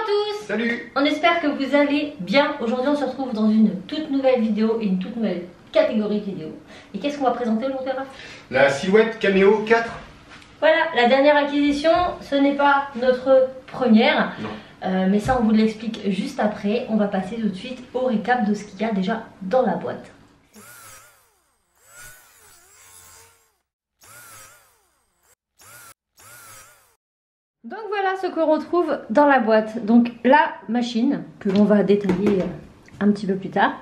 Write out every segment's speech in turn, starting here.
tous. Salut. On espère que vous allez bien. Aujourd'hui on se retrouve dans une toute nouvelle vidéo et une toute nouvelle catégorie vidéo. Et qu'est-ce qu'on va présenter aujourd'hui, Raph? La silhouette Cameo 4. Voilà, la dernière acquisition, ce n'est pas notre première. Non. Mais ça on vous l'explique juste après. On va passer tout de suite au récap de ce qu'il y a déjà dans la boîte. Donc voilà ce qu'on retrouve dans la boîte. Donc la machine que l'on va détailler un petit peu plus tard.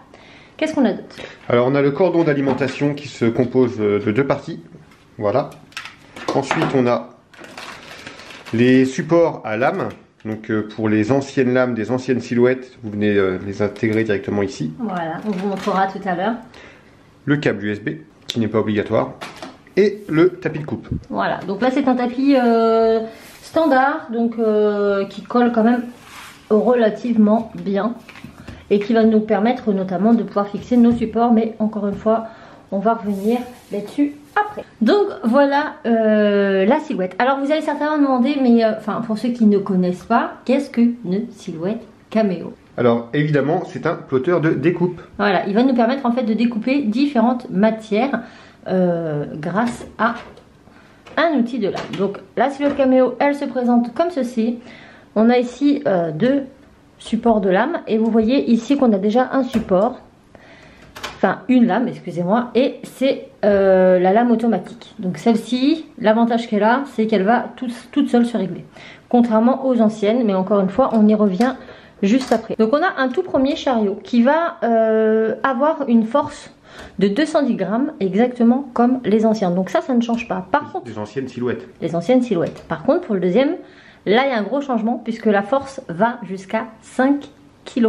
Qu'est-ce qu'on a d'autre? Alors on a le cordon d'alimentation qui se compose de deux parties. Voilà. Ensuite on a les supports à lames. Donc pour les anciennes lames des anciennes silhouettes, vous venez les intégrer directement ici. Voilà, on vous montrera tout à l'heure. Le câble USB qui n'est pas obligatoire. Et le tapis de coupe. Voilà, donc là c'est un tapis standard, donc qui colle quand même relativement bien et qui va nous permettre notamment de pouvoir fixer nos supports, mais encore une fois on va revenir là-dessus après. Donc voilà la silhouette. Alors vous allez certainement demander, mais enfin pour ceux qui ne connaissent pas, qu'est-ce qu'une silhouette Cameo? Alors évidemment c'est un plotter de découpe. Voilà, il va nous permettre en fait de découper différentes matières grâce à un outil de lame. Donc la silhouette Cameo, elle se présente comme ceci. On a ici deux supports de lame et vous voyez ici qu'on a déjà un support, enfin une lame, excusez-moi, et c'est la lame automatique. Donc celle-ci, l'avantage qu'elle a, c'est qu'elle va toute seule se régler, contrairement aux anciennes, mais encore une fois on y revient juste après. Donc on a un tout premier chariot qui va avoir une force de 210 grammes, exactement comme les anciens. Donc ça ne change pas. Par contre, les anciennes silhouettes. Les anciennes silhouettes. Par contre, pour le deuxième, là, il y a un gros changement puisque la force va jusqu'à 5 kg.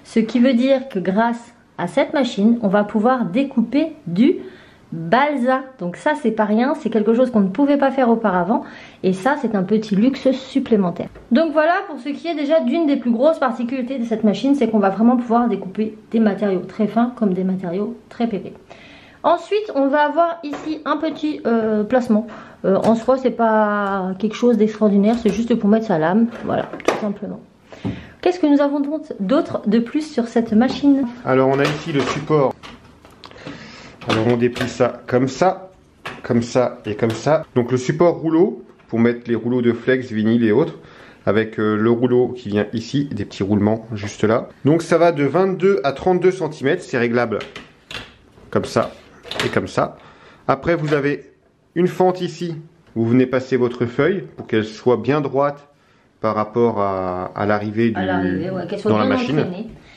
Ce qui veut dire que grâce à cette machine, on va pouvoir découper du balsa. Donc ça, c'est pas rien. C'est quelque chose qu'on ne pouvait pas faire auparavant. Et ça, c'est un petit luxe supplémentaire. Donc voilà pour ce qui est déjà d'une des plus grosses particularités de cette machine, c'est qu'on va vraiment pouvoir découper des matériaux très fins comme des matériaux très épais. Ensuite, on va avoir ici un petit placement. En soi, c'est pas quelque chose d'extraordinaire, c'est juste pour mettre sa lame. Voilà, tout simplement. Qu'est-ce que nous avons d'autre de plus sur cette machine? Alors on a ici le support. Alors on déplie ça et comme ça. Donc le support rouleau pour mettre les rouleaux de flex, vinyle et autres. Avec le rouleau qui vient ici, des petits roulements juste là. Donc ça va de 22 à 32 cm, c'est réglable comme ça et comme ça. Après vous avez une fente ici, où vous venez passer votre feuille pour qu'elle soit bien droite par rapport à l'arrivée dans la machine.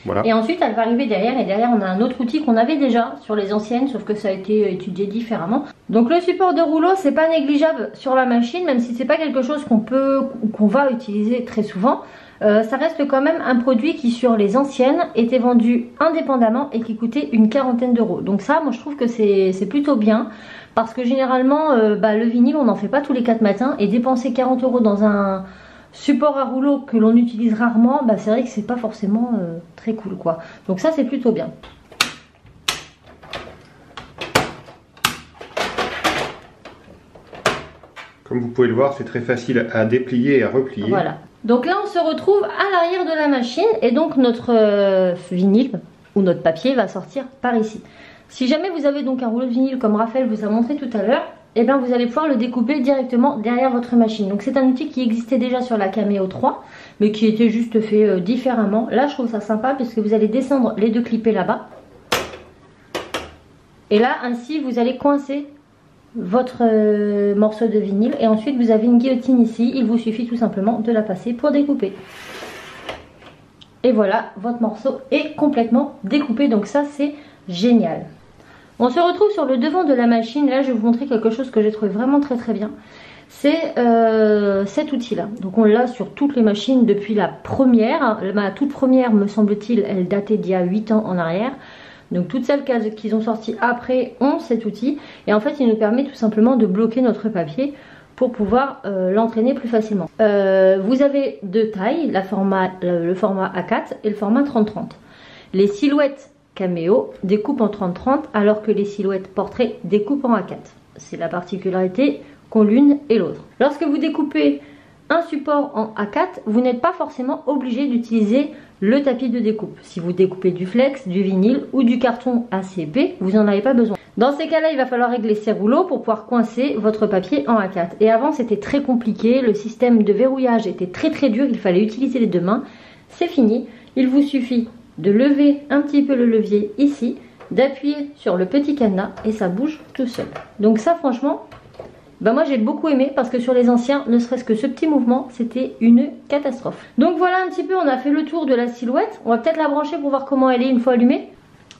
Voilà. Et ensuite elle va arriver derrière, et derrière on a un autre outil qu'on avait déjà sur les anciennes, sauf que ça a été étudié différemment. Donc le support de rouleau, c'est pas négligeable sur la machine, même si c'est pas quelque chose qu'on va utiliser très souvent. Ça reste quand même un produit qui sur les anciennes était vendu indépendamment et qui coûtait une quarantaine d'euros. Donc ça, moi je trouve que c'est plutôt bien, parce que généralement le vinyle on n'en fait pas tous les 4 matins, et dépenser 40 euros dans un support à rouleau que l'on utilise rarement, c'est vrai que c'est pas forcément très cool quoi. Donc ça c'est plutôt bien. Comme vous pouvez le voir, c'est très facile à déplier et à replier. Voilà. Donc là on se retrouve à l'arrière de la machine, et donc notre vinyle ou notre papier va sortir par ici. Si jamais vous avez donc un rouleau de vinyle comme Raphaël vous a montré tout à l'heure, et bien vous allez pouvoir le découper directement derrière votre machine. Donc c'est un outil qui existait déjà sur la Cameo 3, mais qui était juste fait différemment. Là je trouve ça sympa puisque vous allez descendre les deux clippés là-bas. Et là ainsi vous allez coincer votre morceau de vinyle, et ensuite vous avez une guillotine ici. Il vous suffit tout simplement de la passer pour découper. Et voilà, votre morceau est complètement découpé, donc ça c'est génial. On se retrouve sur le devant de la machine. Là je vais vous montrer quelque chose que j'ai trouvé vraiment très bien. C'est cet outil là. Donc on l'a sur toutes les machines depuis la première. Ma toute première, me semble-t-il, elle datait d'il y a 8 ans en arrière. Donc toutes celles qu'ils ont sorties après ont cet outil. Et en fait il nous permet tout simplement de bloquer notre papier pour pouvoir l'entraîner plus facilement. Vous avez deux tailles, le format A4 et le format 30-30. Les silhouettes Cameo découpe en 30-30, alors que les silhouettes portrait découpent en A4. C'est la particularité qu'ont l'une et l'autre. Lorsque vous découpez un support en A4, vous n'êtes pas forcément obligé d'utiliser le tapis de découpe. Si vous découpez du flex, du vinyle ou du carton assez épais, vous n'en avez pas besoin. Dans ces cas-là, il va falloir régler ces rouleaux pour pouvoir coincer votre papier en A4. Et avant, c'était très compliqué, le système de verrouillage était très dur, il fallait utiliser les deux mains. C'est fini, il vous suffit de lever un petit peu le levier ici, d'appuyer sur le petit cadenas et ça bouge tout seul. Donc ça, franchement, moi j'ai beaucoup aimé parce que sur les anciens, ne serait-ce que ce petit mouvement, c'était une catastrophe. Donc voilà un petit peu, on a fait le tour de la silhouette. On va peut-être la brancher pour voir comment elle est une fois allumée.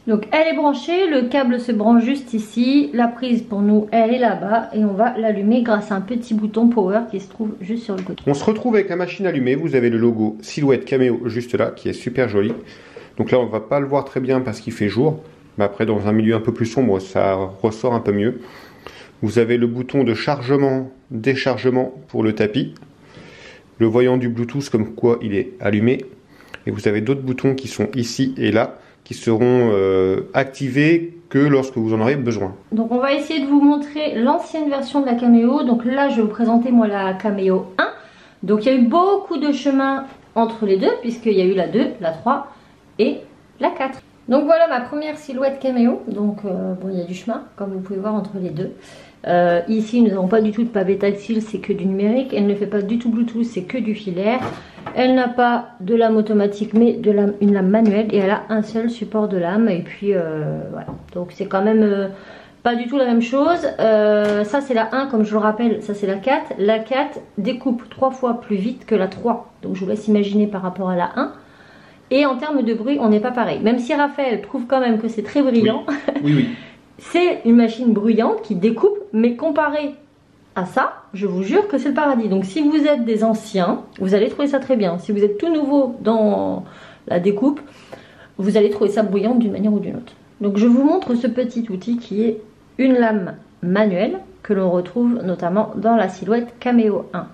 Donc elle est branchée, le câble se branche juste ici. La prise pour nous, elle est là-bas et on va l'allumer grâce à un petit bouton power qui se trouve juste sur le côté. On se retrouve avec la machine allumée. Vous avez le logo Silhouette Cameo juste là qui est super joli. Donc là on va pas le voir très bien parce qu'il fait jour. Mais après dans un milieu un peu plus sombre, ça ressort un peu mieux. Vous avez le bouton de chargement, déchargement pour le tapis. Le voyant du Bluetooth comme quoi il est allumé. Et vous avez d'autres boutons qui sont ici et là, qui seront activés que lorsque vous en aurez besoin. Donc on va essayer de vous montrer l'ancienne version de la Cameo. Donc là je vais vous présenter moi la Cameo 1. Donc il y a eu beaucoup de chemin entre les deux, puisqu'il y a eu la 2, la 3 et la 4. Donc voilà ma première silhouette Cameo. Donc bon, il y a du chemin comme vous pouvez voir entre les deux. Ici nous n'avons pas du tout de pavé tactile, c'est que du numérique. Elle ne fait pas du tout Bluetooth, c'est que du filaire. Elle n'a pas de lame automatique mais une lame manuelle et elle a un seul support de lame. Et puis voilà, donc c'est quand même pas du tout la même chose. Ça c'est la 1 comme je le rappelle, ça c'est la 4. La 4 découpe 3 fois plus vite que la 3. Donc je vous laisse imaginer par rapport à la 1. Et en termes de bruit, on n'est pas pareil. Même si Raphaël trouve quand même que c'est très brillant. Oui. C'est une machine bruyante qui découpe, mais comparé à ça, je vous jure que c'est le paradis. Donc si vous êtes des anciens, vous allez trouver ça très bien. Si vous êtes tout nouveau dans la découpe, vous allez trouver ça bruyant d'une manière ou d'une autre. Donc je vous montre ce petit outil qui est une lame manuelle que l'on retrouve notamment dans la silhouette Cameo 1.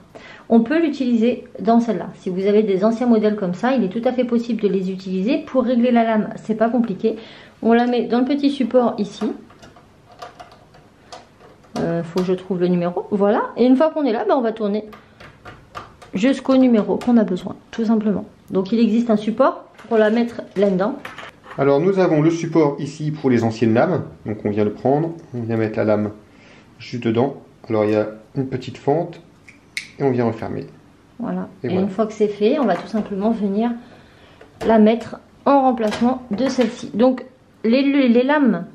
On peut l'utiliser dans celle-là. Si vous avez des anciens modèles comme ça, il est tout à fait possible de les utiliser. Pour régler la lame, c'est pas compliqué. On la met dans le petit support ici. Faut que je trouve le numéro. Voilà. Et une fois qu'on est là, on va tourner jusqu'au numéro qu'on a besoin, tout simplement. Donc il existe un support pour la mettre là-dedans. Alors nous avons le support ici pour les anciennes lames. Donc on vient le prendre, on vient mettre la lame juste dedans. Alors il y a une petite fente. Et on vient refermer. Voilà. Et voilà. Une fois que c'est fait, on va tout simplement venir la mettre en remplacement de celle-ci. Donc les lames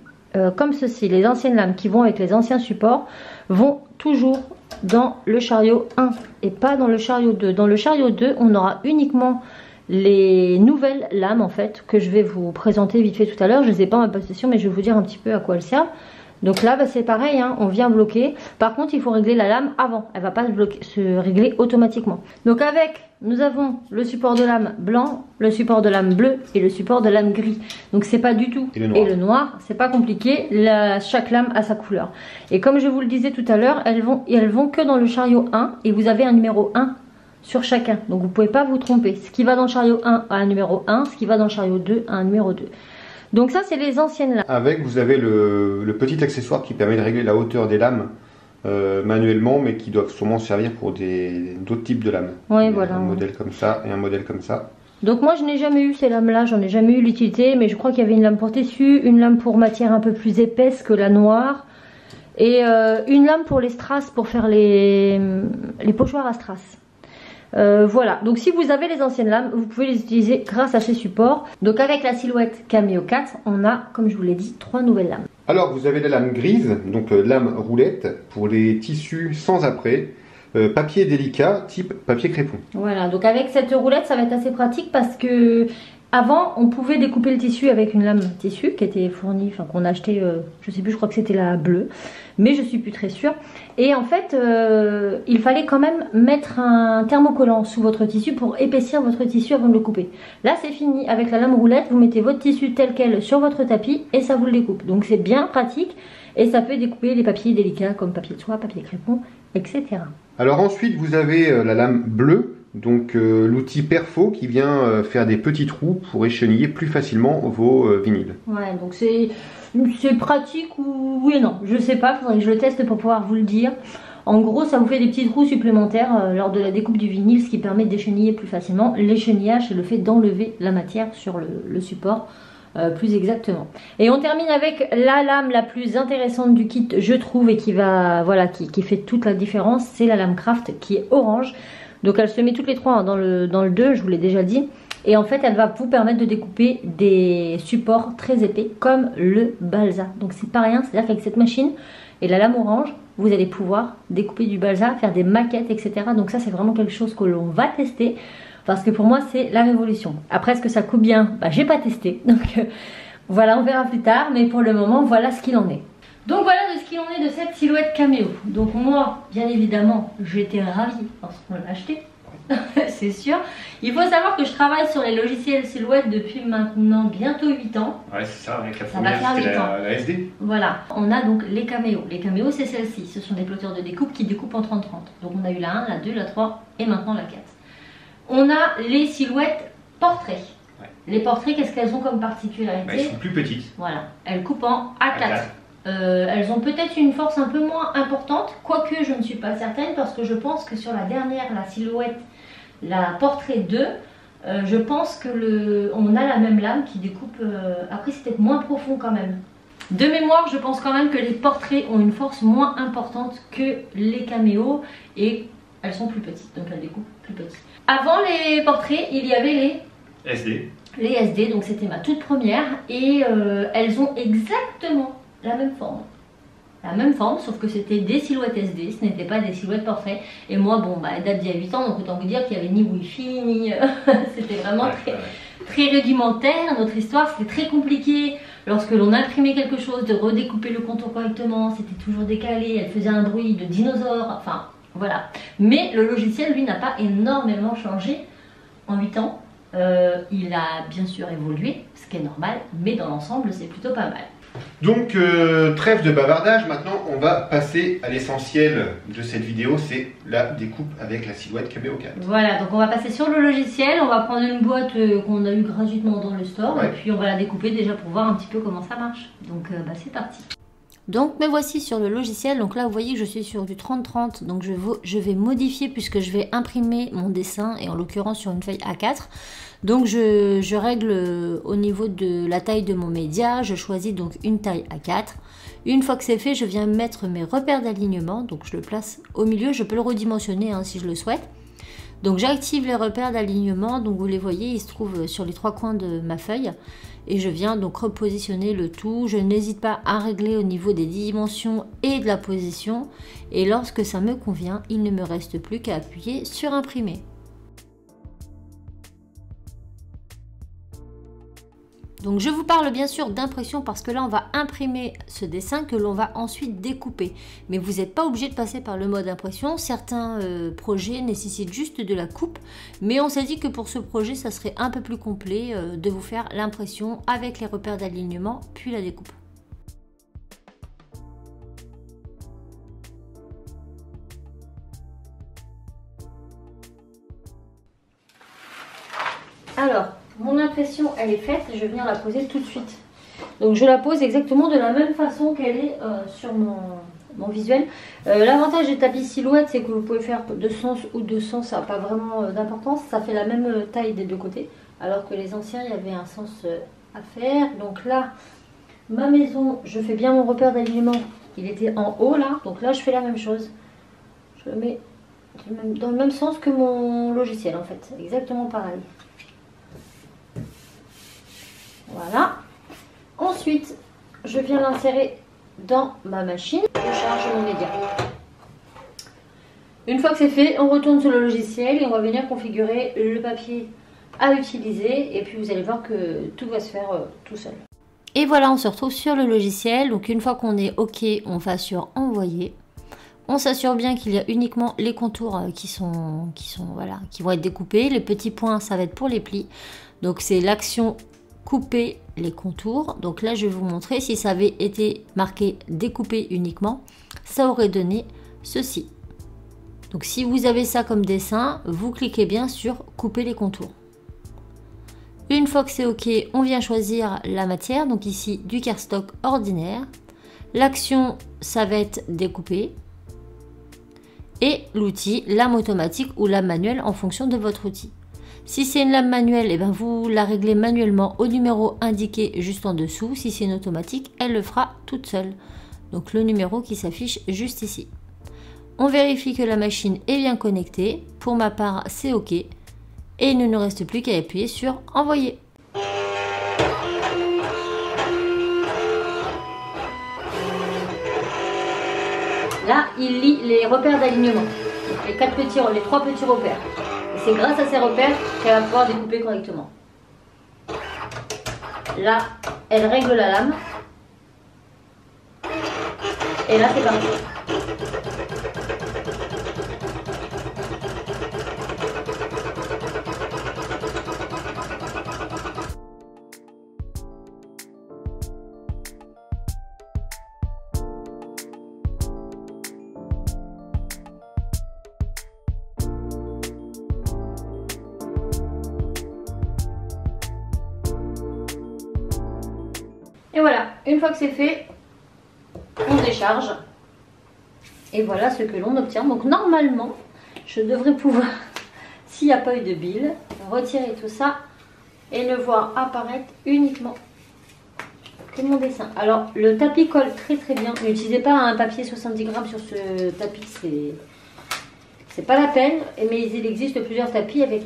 comme ceci, les anciennes lames qui vont avec les anciens supports, vont toujours dans le chariot 1 et pas dans le chariot 2. Dans le chariot 2, on aura uniquement les nouvelles lames en fait que je vais vous présenter vite fait tout à l'heure. Je ne les ai pas en ma possession, mais je vais vous dire un petit peu à quoi elles servent. Donc là c'est pareil, hein, on vient bloquer. Par contre il faut régler la lame avant, elle ne va pas se régler automatiquement. Donc nous avons le support de lame blanc, le support de lame bleu et le support de lame gris. Donc c'est pas du tout. Et le noir, c'est pas compliqué, chaque lame a sa couleur. Et comme je vous le disais tout à l'heure, elles vont que dans le chariot 1 et vous avez un numéro 1 sur chacun. Donc vous ne pouvez pas vous tromper. Ce qui va dans le chariot 1 a un numéro 1, ce qui va dans le chariot 2 a un numéro 2. Donc ça c'est les anciennes lames. Avec vous avez le petit accessoire qui permet de régler la hauteur des lames manuellement, mais qui doivent sûrement servir pour d'autres types de lames. Oui, voilà. Un modèle comme ça et un modèle comme ça. Donc moi je n'ai jamais eu ces lames là, j'en ai jamais eu l'utilité, mais je crois qu'il y avait une lame pour tissu, une lame pour matière un peu plus épaisse que la noire, et une lame pour les strass, pour faire les pochoirs à strass. Voilà, donc si vous avez les anciennes lames, vous pouvez les utiliser grâce à ces supports. Donc avec la silhouette Cameo 4, on a, comme je vous l'ai dit, 3 nouvelles lames. Alors vous avez la lame grise, donc lame roulette, pour les tissus sans apprêt, papier délicat, type papier crépon. Voilà, donc avec cette roulette, ça va être assez pratique parce que avant, on pouvait découper le tissu avec une lame tissu qui était fournie, enfin qu'on a acheté, je sais plus, je crois que c'était la bleue, mais je suis plus très sûre. Et en fait, il fallait quand même mettre un thermocollant sous votre tissu pour épaissir votre tissu avant de le couper. Là, c'est fini. Avec la lame roulette, vous mettez votre tissu tel quel sur votre tapis et ça vous le découpe. Donc c'est bien pratique et ça peut découper les papiers délicats comme papier de soie, papier crépon, etc. Alors ensuite, vous avez la lame bleue. Donc l'outil perfo qui vient faire des petits trous pour écheniller plus facilement vos vinyles. Ouais, donc c'est pratique ou oui et non, je sais pas, faudrait que je le teste pour pouvoir vous le dire. En gros, ça vous fait des petits trous supplémentaires lors de la découpe du vinyle, ce qui permet d'écheniller plus facilement. L'échenillage, c'est le fait d'enlever la matière sur le support plus exactement. Et on termine avec la lame la plus intéressante du kit, je trouve, et qui va, voilà, qui fait toute la différence. C'est la lame Craft qui est orange. Donc elle se met toutes les trois hein, dans le 2, je vous l'ai déjà dit. Et en fait, elle va vous permettre de découper des supports très épais comme le balsa. Donc c'est pas rien, c'est-à-dire qu'avec cette machine et la lame orange, vous allez pouvoir découper du balsa, faire des maquettes, etc. Donc ça, c'est vraiment quelque chose que l'on va tester parce que pour moi, c'est la révolution. Après, est-ce que ça coupe bien? Bah, j'ai pas testé. Donc voilà, on verra plus tard. Mais pour le moment, voilà ce qu'il en est. Donc voilà de ce qu'il en est de cette silhouette caméo. Donc moi, bien évidemment, j'étais ravie lorsqu'on l'a acheté. C'est sûr. Il faut savoir que je travaille sur les logiciels silhouettes depuis maintenant bientôt 8 ans. Ouais, c'est ça, avec la Ça va première, faire c'était 8 ans. la SD. Voilà, on a donc les caméos. Les caméos, c'est celle-ci. Ce sont des plotteurs de découpe qui découpent en 30-30. Donc on a eu la 1, la 2, la 3 et maintenant la 4. On a les silhouettes portraits. Ouais. Les portraits, qu'est-ce qu'elles ont comme particularité? Bah, elles sont plus petites. Voilà, elles coupent en A4. Elles ont peut-être une force un peu moins importante, quoique je ne suis pas certaine parce que je pense que sur la dernière, la silhouette, la portrait 2, je pense que on a la même lame qui découpe, après c'est peut-être moins profond quand même. De mémoire, je pense quand même que les portraits ont une force moins importante que les caméos et elles sont plus petites, donc elles découpent plus petit. Avant les portraits, il y avait les SD. Les SD, donc c'était ma toute première et elles ont exactement la même forme. La même forme, sauf que c'était des silhouettes SD, ce n'était pas des silhouettes portraits. Et moi, bon, bah, elle date d'il y a 8 ans, donc autant vous dire qu'il n'y avait ni Wi-Fi, ni... c'était vraiment très rudimentaire, notre histoire, c'était très compliqué. Lorsque l'on imprimait quelque chose, de redécouper le contour correctement, c'était toujours décalé, elle faisait un bruit de dinosaure, enfin, voilà. Mais le logiciel, lui, n'a pas énormément changé en 8 ans. Il a bien sûr évolué, ce qui est normal, mais dans l'ensemble, c'est plutôt pas mal. Donc, trêve de bavardage, maintenant on va passer à l'essentiel de cette vidéo, c'est la découpe avec la silhouette Cameo 4. Voilà, donc on va passer sur le logiciel, on va prendre une boîte qu'on a eu gratuitement dans le store, ouais. Et puis on va la découper déjà pour voir un petit peu comment ça marche. Donc bah, c'est parti. Donc me voici sur le logiciel, donc là vous voyez que je suis sur du 30-30, donc je vais modifier puisque je vais imprimer mon dessin et en l'occurrence sur une feuille A4. Donc je règle au niveau de la taille de mon média, je choisis donc une taille A4. Une fois que c'est fait, je viens mettre mes repères d'alignement, donc je le place au milieu, je peux le redimensionner hein, si je le souhaite. Donc j'active les repères d'alignement, donc vous les voyez, ils se trouvent sur les 3 coins de ma feuille. Et je viens donc repositionner le tout. Je n'hésite pas à régler au niveau des dimensions et de la position. Et lorsque ça me convient, il ne me reste plus qu'à appuyer sur imprimer. Donc je vous parle bien sûr d'impression parce que là on va imprimer ce dessin que l'on va ensuite découper. Mais vous n'êtes pas obligé de passer par le mode impression. Certains projets nécessitent juste de la coupe. Mais on s'est dit que pour ce projet ça serait un peu plus complet de vous faire l'impression avec les repères d'alignement puis la découpe. Alors, mon impression, elle est faite, je viens la poser tout de suite. Donc je la pose exactement de la même façon qu'elle est sur mon visuel. L'avantage des tapis silhouettes, c'est que vous pouvez faire de sens ou de sens, ça n'a pas vraiment d'importance. Ça fait la même taille des deux côtés. Alors que les anciens, il y avait un sens à faire. Donc là, ma maison, je fais bien mon repère d'alignement. Il était en haut là, donc là je fais la même chose. Je le mets dans le même sens que mon logiciel en fait, exactement pareil. Voilà. Ensuite, je viens l'insérer dans ma machine. Je charge mon média. Une fois que c'est fait, on retourne sur le logiciel et on va venir configurer le papier à utiliser. Et puis vous allez voir que tout va se faire tout seul. Et voilà, on se retrouve sur le logiciel. Donc une fois qu'on est OK, on va sur envoyer. On s'assure bien qu'il y a uniquement les contours qui vont être découpés. Les petits points, ça va être pour les plis. Donc c'est l'action couper les contours. Donc là je vais vous montrer, si ça avait été marqué découper uniquement, ça aurait donné ceci. Donc si vous avez ça comme dessin, vous cliquez bien sur couper les contours. Une fois que c'est OK, on vient choisir la matière, donc ici du cardstock ordinaire. L'action, ça va être découper. et l'outil, lame automatique ou lame manuelle en fonction de votre outil. Si c'est une lame manuelle, eh ben vous la réglez manuellement au numéro indiqué juste en dessous. Si c'est une automatique, elle le fera toute seule. Donc le numéro qui s'affiche juste ici. On vérifie que la machine est bien connectée. Pour ma part, c'est OK. Et il ne nous reste plus qu'à appuyer sur envoyer. Là, il lit les repères d'alignement. Les 3 petits repères. Et c'est grâce à ces repères qu'elle va pouvoir découper correctement. Là, elle règle la lame. Et là, c'est parti. Et voilà, une fois que c'est fait, on décharge. Et voilà ce que l'on obtient. Donc normalement, je devrais pouvoir, s'il n'y a pas eu de bile, retirer tout ça et ne voir apparaître uniquement que mon dessin. Alors le tapis colle très très bien. N'utilisez pas un papier 70 grammes sur ce tapis, c'est pas la peine. Mais il existe plusieurs tapis avec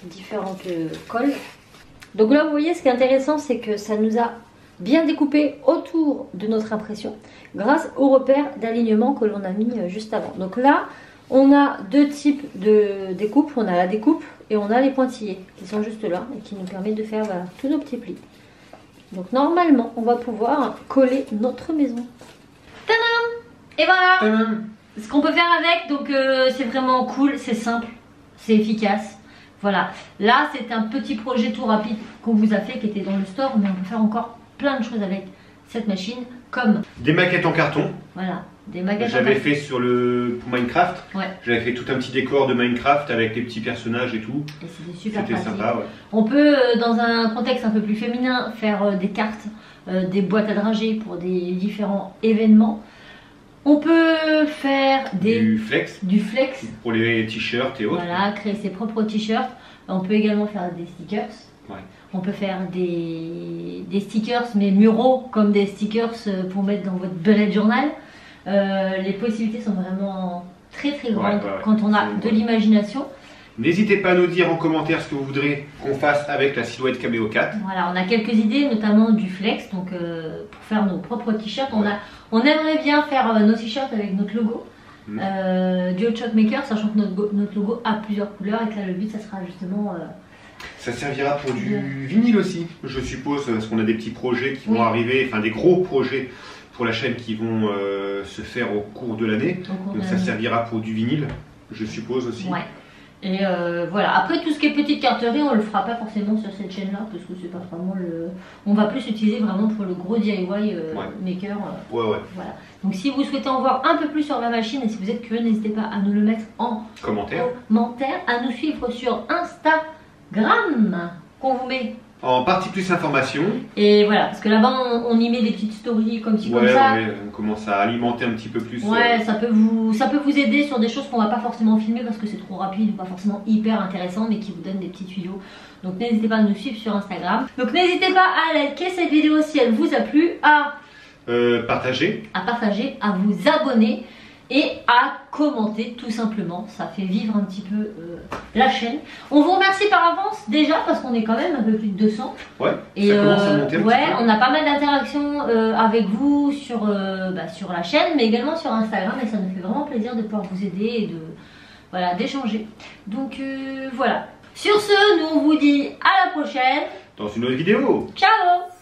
différentes colles. Donc là vous voyez, ce qui est intéressant, c'est que ça nous a bien découpé autour de notre impression grâce au repère d'alignement que l'on a mis juste avant. Donc là on a deux types de découpe, on a la découpe et on a les pointillés qui sont juste là et qui nous permettent de faire tous nos petits plis. Donc normalement on va pouvoir coller notre maison. Tadam! Et voilà. Tadam! Ce qu'on peut faire avec, donc c'est vraiment cool, c'est simple, c'est efficace. Voilà, là c'est un petit projet tout rapide qu'on vous a fait qui était dans le store, mais on peut faire encore plein de choses avec cette machine, comme des maquettes en carton. Voilà, des maquettes. J'avais fait pour Minecraft. Ouais. J'avais fait tout un petit décor de Minecraft avec les petits personnages et tout. Et c'était super pratique. C'était sympa, ouais. On peut, dans un contexte un peu plus féminin, faire des cartes, des boîtes à dragées pour des différents événements. On peut faire du flex pour les t-shirts et autres. Voilà, créer ses propres t-shirts. On peut également faire des stickers. Ouais. On peut faire des stickers, mais muraux, comme des stickers pour mettre dans votre bullet journal. Les possibilités sont vraiment très très grandes quand on a de l'imagination. N'hésitez pas à nous dire en commentaire ce que vous voudrez qu'on fasse avec la silhouette Cameo 4. Voilà, on a quelques idées, notamment du flex, donc pour faire nos propres t-shirts. On aimerait bien faire nos t-shirts avec notre logo. Du Hot Shot Maker, sachant que notre logo a plusieurs couleurs et que là le but ça sera justement... ça servira pour du vinyle aussi, je suppose, parce qu'on a des petits projets qui vont arriver, enfin des gros projets pour la chaîne qui vont se faire au cours de l'année. Donc ça servira pour du vinyle, je suppose aussi. Ouais. Et voilà, après tout ce qui est petite carterie, on le fera pas forcément sur cette chaîne là, parce que c'est pas vraiment le... On va plus l'utiliser vraiment pour le gros DIY maker. Voilà. Donc si vous souhaitez en voir un peu plus sur la machine et si vous êtes curieux, n'hésitez pas à nous le mettre en commentaire, à nous suivre sur Instagram qu'on vous met en partie plus information. Et voilà, parce que là-bas on y met des petites stories comme ci comme ça. Ouais, on commence à alimenter un petit peu plus. Ouais, ça peut vous aider sur des choses qu'on va pas forcément filmer parce que c'est trop rapide ou pas forcément hyper intéressant, mais qui vous donnent des petits tuyaux. Donc n'hésitez pas à nous suivre sur Instagram. Donc n'hésitez pas à liker cette vidéo si elle vous a plu, à partager, à vous abonner et à commenter tout simplement. Ça fait vivre un petit peu la chaîne. On vous remercie par avance déjà parce qu'on est quand même un peu plus de 200. Ouais, et ça commence à monter un petit peu. On a pas mal d'interactions avec vous sur la chaîne, mais également sur Instagram, et ça nous fait vraiment plaisir de pouvoir vous aider et d'échanger. Donc voilà. Sur ce, nous on vous dit à la prochaine dans une autre vidéo. Ciao.